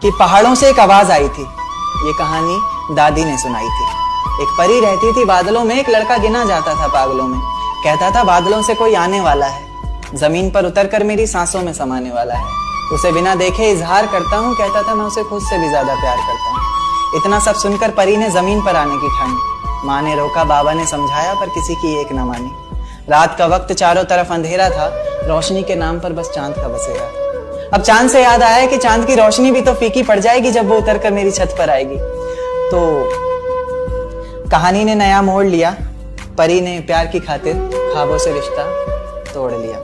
कि पहाड़ों से एक आवाज आई थी। ये कहानी दादी ने सुनाई थी। एक परी रहती थी बादलों में, एक लड़का गिना जाता था पागलों में। कहता था बादलों से कोई आने वाला है, जमीन पर उतरकर मेरी सांसों में समाने वाला है। उसे बिना देखे इजहार करता हूँ, कहता था मैं उसे खुद से भी ज्यादा प्यार करता हूँ। इतना सब सुनकर परी ने जमीन पर आने की ठानी। माँ ने रोका, बाबा ने समझाया, पर किसी की एक न मानी। रात का वक्त चारों तरफ अंधेरा था, रोशनी के नाम पर बस चांद का बसेरा था। अब चांद से याद आया कि चांद की रोशनी भी तो फीकी पड़ जाएगी जब वो उतरकर मेरी छत पर आएगी। तो कहानी ने नया मोड़ लिया। परी ने प्यार की खातिर ख्वाबों से रिश्ता तोड़ लिया।